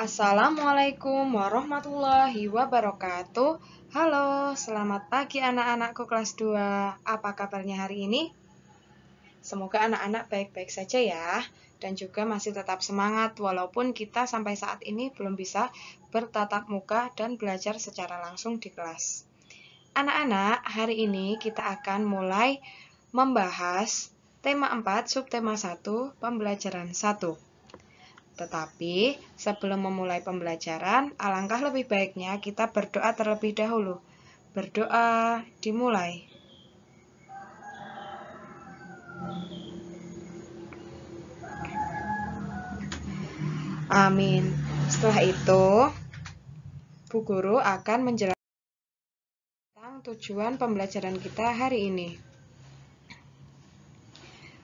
Assalamualaikum warahmatullahi wabarakatuh. Halo, selamat pagi anak-anakku kelas 2. Apa kabarnya hari ini? Semoga anak-anak baik-baik saja ya, dan juga masih tetap semangat walaupun kita sampai saat ini belum bisa bertatap muka dan belajar secara langsung di kelas. Anak-anak, hari ini kita akan mulai membahas tema 4, subtema 1, pembelajaran 1. Tetapi, sebelum memulai pembelajaran, alangkah lebih baiknya kita berdoa terlebih dahulu. Berdoa dimulai. Amin. Setelah itu, Bu Guru akan menjelaskan tentang tujuan pembelajaran kita hari ini.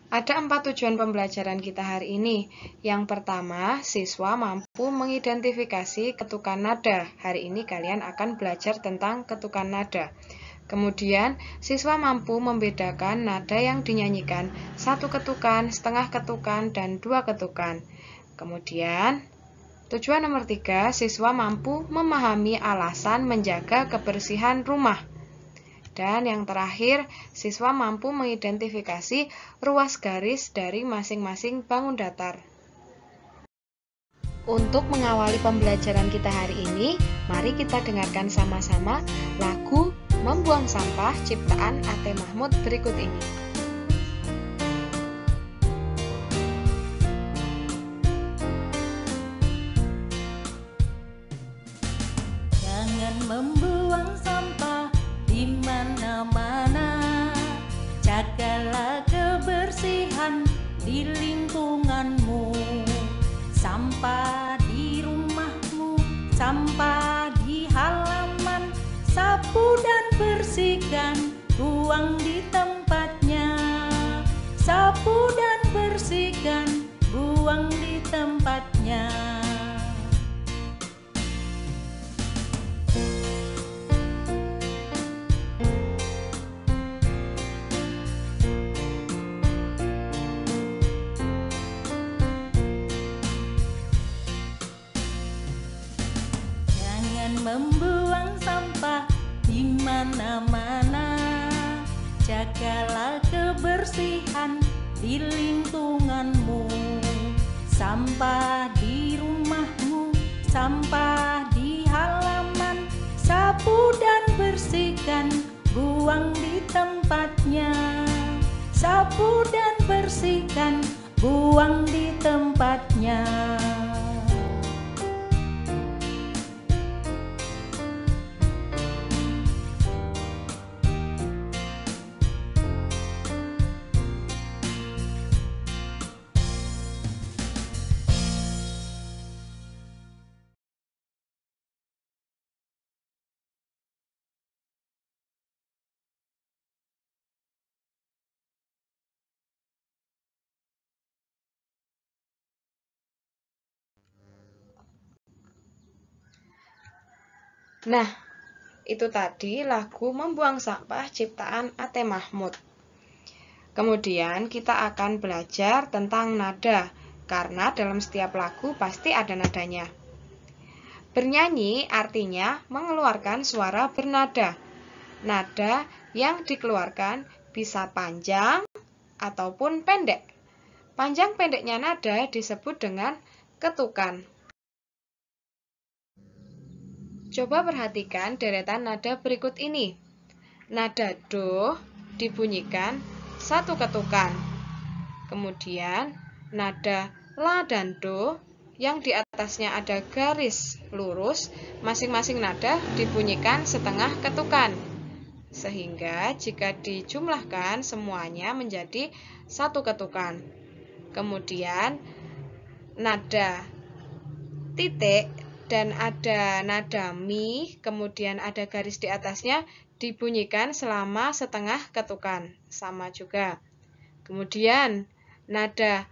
Ada 4 tujuan pembelajaran kita hari ini. Yang pertama, siswa mampu mengidentifikasi ketukan nada. Hari ini kalian akan belajar tentang ketukan nada. Kemudian, siswa mampu membedakan nada yang dinyanyikan, 1 ketukan, setengah ketukan, dan 2 ketukan. Kemudian, tujuan nomor 3, siswa mampu memahami alasan menjaga kebersihan rumah. Dan yang terakhir, siswa mampu mengidentifikasi ruas garis dari masing-masing bangun datar. Untuk mengawali pembelajaran kita hari ini, mari kita dengarkan sama-sama lagu Membuang Sampah ciptaan Ate Mahmud berikut ini. Jangan membuang sampah di mana-mana. Jagalah kebersihan di lingkunganmu. Sampah di rumahmu, sampah di halaman. Sapu dan bersihkan, buang di tempatnya. Sapu dan bersihkan, buang di tempatnya. Membuang sampah di mana-mana. Jagalah kebersihan di lingkunganmu. Sampah di rumahmu, sampah di halaman. Sapu dan bersihkan, buang di tempatnya. Sapu dan bersihkan, buang di tempatnya. Nah, itu tadi lagu Membuang Sampah ciptaan Ate Mahmud. Kemudian kita akan belajar tentang nada, karena dalam setiap lagu pasti ada nadanya. Bernyanyi artinya mengeluarkan suara bernada. Nada yang dikeluarkan bisa panjang ataupun pendek. Panjang pendeknya nada disebut dengan ketukan. Coba perhatikan deretan nada berikut ini. Nada do dibunyikan 1 ketukan. Kemudian nada la dan do yang di atasnya ada garis lurus, masing-masing nada dibunyikan setengah ketukan. Sehingga jika dijumlahkan semuanya menjadi 1 ketukan. Kemudian nada titik dan ada nada mi, kemudian ada garis di atasnya dibunyikan selama setengah ketukan, sama juga. Kemudian nada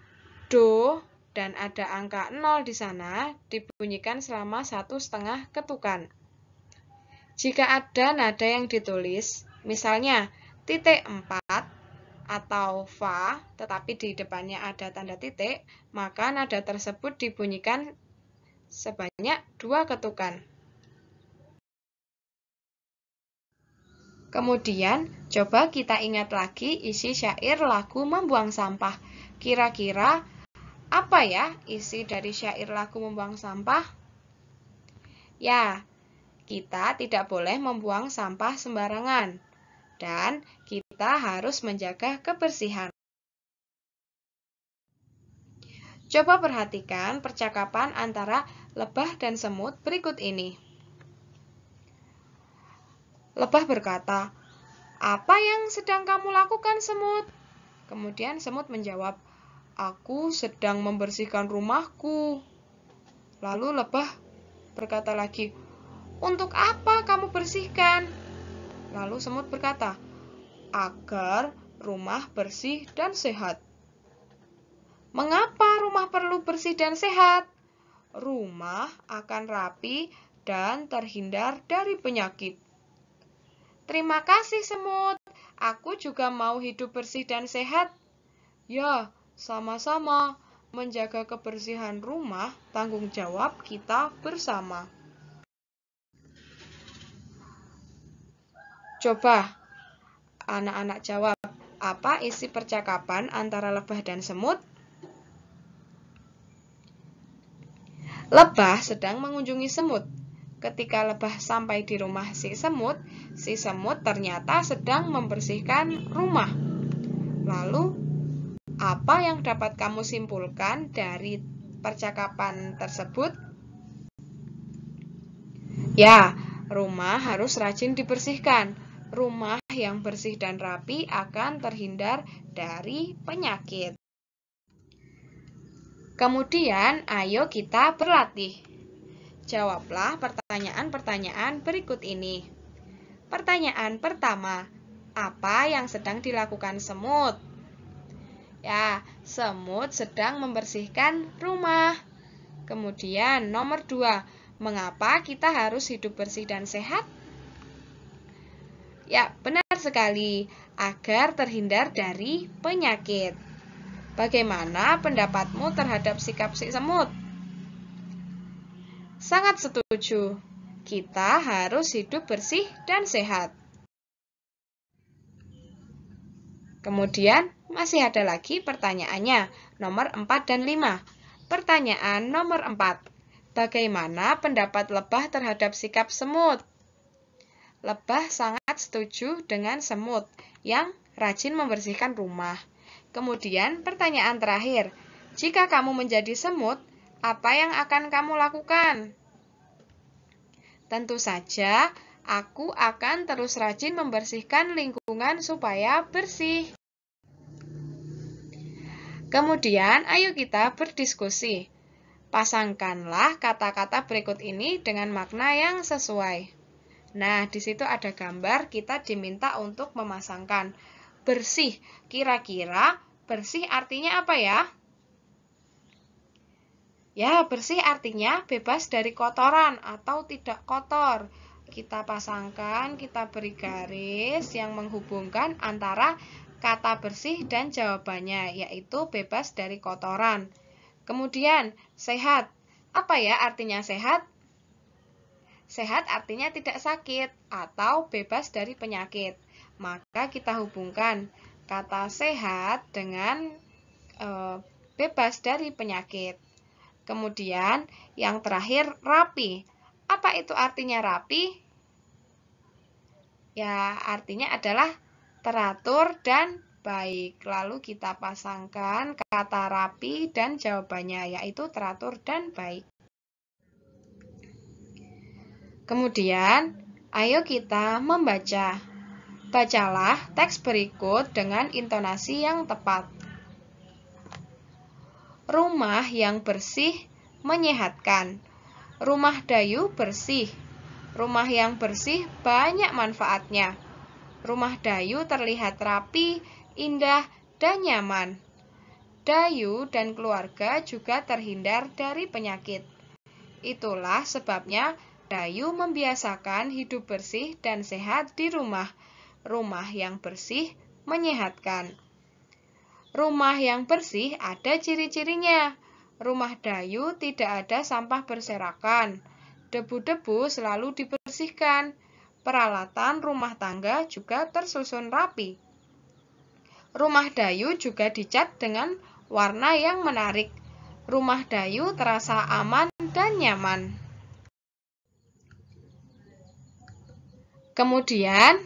do dan ada angka 0 di sana dibunyikan selama 1,5 ketukan. Jika ada nada yang ditulis, misalnya titik 4 atau fa, tetapi di depannya ada tanda titik, maka nada tersebut dibunyikan sebanyak 2 ketukan. Kemudian, coba kita ingat lagi isi syair lagu Membuang Sampah. Kira-kira apa ya isi dari syair lagu Membuang Sampah? Ya, kita tidak boleh membuang sampah sembarangan. Dan kita harus menjaga kebersihan. Coba perhatikan percakapan antara lebah dan semut berikut ini. Lebah berkata, "Apa yang sedang kamu lakukan, semut?" Kemudian semut menjawab, "Aku sedang membersihkan rumahku." Lalu lebah berkata lagi, "Untuk apa kamu bersihkan?" Lalu semut berkata, "Agar rumah bersih dan sehat." "Mengapa rumah perlu bersih dan sehat?" "Rumah akan rapi dan terhindar dari penyakit." "Terima kasih, semut. Aku juga mau hidup bersih dan sehat." "Ya, sama-sama. Menjaga kebersihan rumah tanggung jawab kita bersama." Coba anak-anak jawab, apa isi percakapan antara lebah dan semut? Lebah sedang mengunjungi semut. Ketika lebah sampai di rumah si semut ternyata sedang membersihkan rumah. Lalu, apa yang dapat kamu simpulkan dari percakapan tersebut? Ya, rumah harus rajin dibersihkan. Rumah yang bersih dan rapi akan terhindar dari penyakit. Kemudian, ayo kita berlatih. Jawablah pertanyaan-pertanyaan berikut ini. Pertanyaan pertama, apa yang sedang dilakukan semut? Ya, semut sedang membersihkan rumah. Kemudian nomor 2, mengapa kita harus hidup bersih dan sehat? Ya, benar sekali, agar terhindar dari penyakit. Bagaimana pendapatmu terhadap sikap si semut? Sangat setuju. Kita harus hidup bersih dan sehat. Kemudian masih ada lagi pertanyaannya, nomor 4 dan 5. Pertanyaan nomor 4. Bagaimana pendapat lebah terhadap sikap semut? Lebah sangat setuju dengan semut yang rajin membersihkan rumah. Kemudian pertanyaan terakhir, jika kamu menjadi semut, apa yang akan kamu lakukan? Tentu saja, aku akan terus rajin membersihkan lingkungan supaya bersih. Kemudian, ayo kita berdiskusi. Pasangkanlah kata-kata berikut ini dengan makna yang sesuai. Nah, di situ ada gambar, kita diminta untuk memasangkan. Bersih, kira-kira bersih artinya apa ya? Ya, bersih artinya bebas dari kotoran atau tidak kotor. Kita pasangkan, kita beri garis yang menghubungkan antara kata bersih dan jawabannya, yaitu bebas dari kotoran. Kemudian, sehat. Apa ya artinya sehat? Sehat artinya tidak sakit atau bebas dari penyakit. Maka kita hubungkan kata sehat dengan bebas dari penyakit. Kemudian yang terakhir rapi. Apa itu artinya rapi? Ya, artinya adalah teratur dan baik. Lalu kita pasangkan kata rapi dan jawabannya, yaitu teratur dan baik. Kemudian, ayo kita membaca. Bacalah teks berikut dengan intonasi yang tepat. Rumah yang bersih menyehatkan. Rumah Dayu bersih. Rumah yang bersih banyak manfaatnya. Rumah Dayu terlihat rapi, indah, dan nyaman. Dayu dan keluarga juga terhindar dari penyakit. Itulah sebabnya Dayu membiasakan hidup bersih dan sehat di rumah. Rumah yang bersih menyehatkan. Rumah yang bersih ada ciri-cirinya. Rumah Dayu tidak ada sampah berserakan. Debu-debu selalu dibersihkan. Peralatan rumah tangga juga tersusun rapi. Rumah Dayu juga dicat dengan warna yang menarik. Rumah Dayu terasa aman dan nyaman. Kemudian,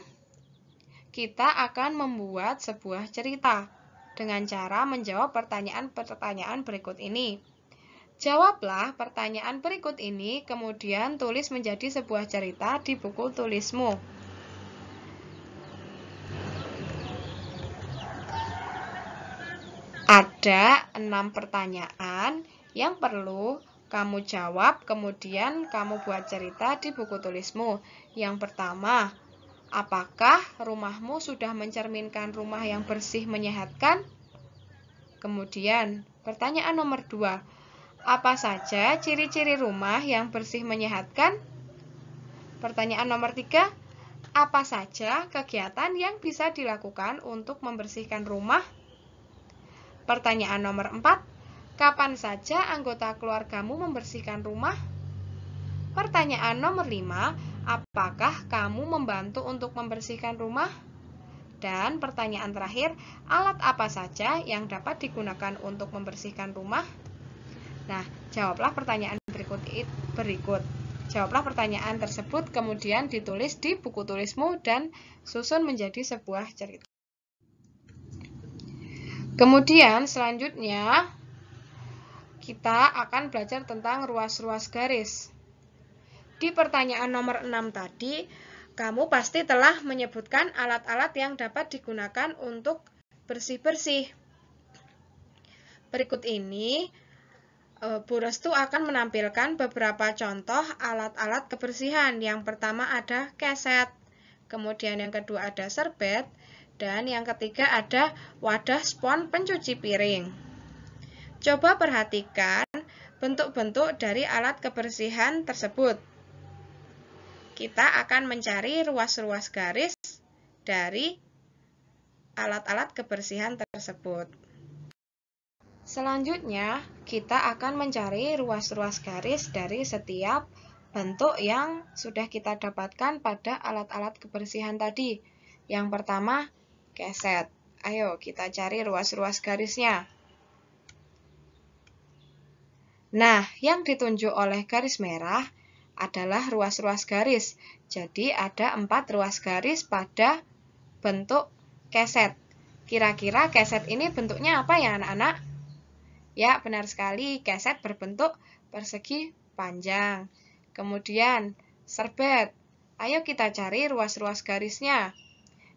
kita akan membuat sebuah cerita dengan cara menjawab pertanyaan-pertanyaan berikut ini. Jawablah pertanyaan berikut ini, kemudian tulis menjadi sebuah cerita di buku tulismu. Ada 6 pertanyaan yang perlu kamu jawab, kemudian kamu buat cerita di buku tulismu. Yang pertama, apakah rumahmu sudah mencerminkan rumah yang bersih menyehatkan? Kemudian, pertanyaan nomor 2, apa saja ciri-ciri rumah yang bersih menyehatkan? Pertanyaan nomor 3, apa saja kegiatan yang bisa dilakukan untuk membersihkan rumah? Pertanyaan nomor 4, kapan saja anggota keluargamu membersihkan rumah? Pertanyaan nomor 5, apakah kamu membantu untuk membersihkan rumah? Dan pertanyaan terakhir, alat apa saja yang dapat digunakan untuk membersihkan rumah? Nah, jawablah pertanyaan berikut. Jawablah pertanyaan tersebut, kemudian ditulis di buku tulismu dan susun menjadi sebuah cerita. Kemudian selanjutnya kita akan belajar tentang ruas-ruas garis. Di pertanyaan nomor 6 tadi, kamu pasti telah menyebutkan alat-alat yang dapat digunakan untuk bersih-bersih. Berikut ini, Bu Restu akan menampilkan beberapa contoh alat-alat kebersihan. Yang pertama ada keset, kemudian yang kedua ada serbet, dan yang ketiga ada wadah spons pencuci piring. Coba perhatikan bentuk-bentuk dari alat kebersihan tersebut. Kita akan mencari ruas-ruas garis dari alat-alat kebersihan tersebut. Selanjutnya, kita akan mencari ruas-ruas garis dari setiap bentuk yang sudah kita dapatkan pada alat-alat kebersihan tadi. Yang pertama, keset. Ayo kita cari ruas-ruas garisnya. Nah, yang ditunjuk oleh garis merah adalah ruas-ruas garis. Jadi ada 4 ruas garis pada bentuk keset. Kira-kira keset ini bentuknya apa ya anak-anak? Ya, benar sekali, keset berbentuk persegi panjang. Kemudian serbet. Ayo kita cari ruas-ruas garisnya.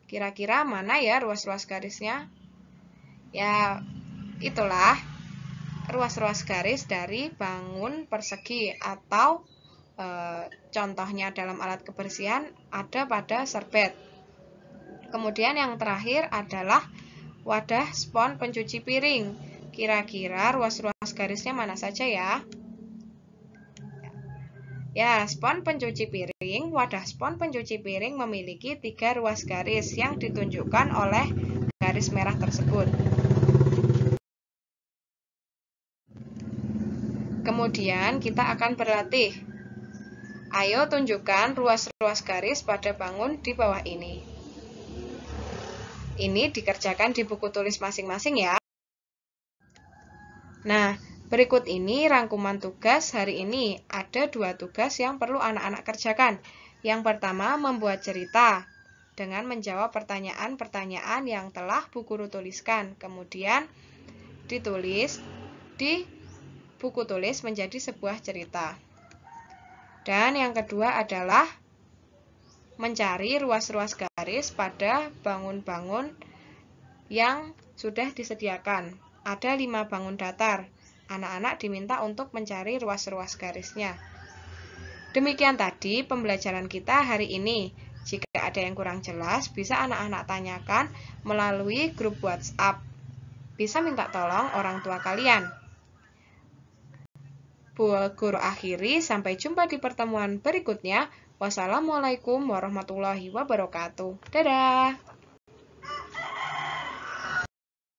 Kira-kira mana ya ruas-ruas garisnya? Ya, itulah ruas-ruas garis dari bangun persegi atau contohnya dalam alat kebersihan ada pada serbet. Kemudian yang terakhir adalah wadah spons pencuci piring. Kira-kira ruas-ruas garisnya mana saja ya? Ya, spons pencuci piring, wadah spons pencuci piring memiliki 3 ruas garis yang ditunjukkan oleh garis merah tersebut. Kemudian kita akan berlatih. Ayo tunjukkan ruas-ruas garis pada bangun di bawah ini. Ini dikerjakan di buku tulis masing-masing ya. Nah, berikut ini rangkuman tugas hari ini. Ada 2 tugas yang perlu anak-anak kerjakan. Yang pertama, membuat cerita dengan menjawab pertanyaan-pertanyaan yang telah Bu Guru tuliskan. Kemudian ditulis di buku tulis menjadi sebuah cerita. Dan yang kedua adalah mencari ruas-ruas garis pada bangun-bangun yang sudah disediakan. Ada 5 bangun datar. Anak-anak diminta untuk mencari ruas-ruas garisnya. Demikian tadi pembelajaran kita hari ini. Jika ada yang kurang jelas, bisa anak-anak tanyakan melalui grup WhatsApp. Bisa minta tolong orang tua kalian. Bu Guru akhiri, sampai jumpa di pertemuan berikutnya. Wassalamualaikum warahmatullahi wabarakatuh. Dadah!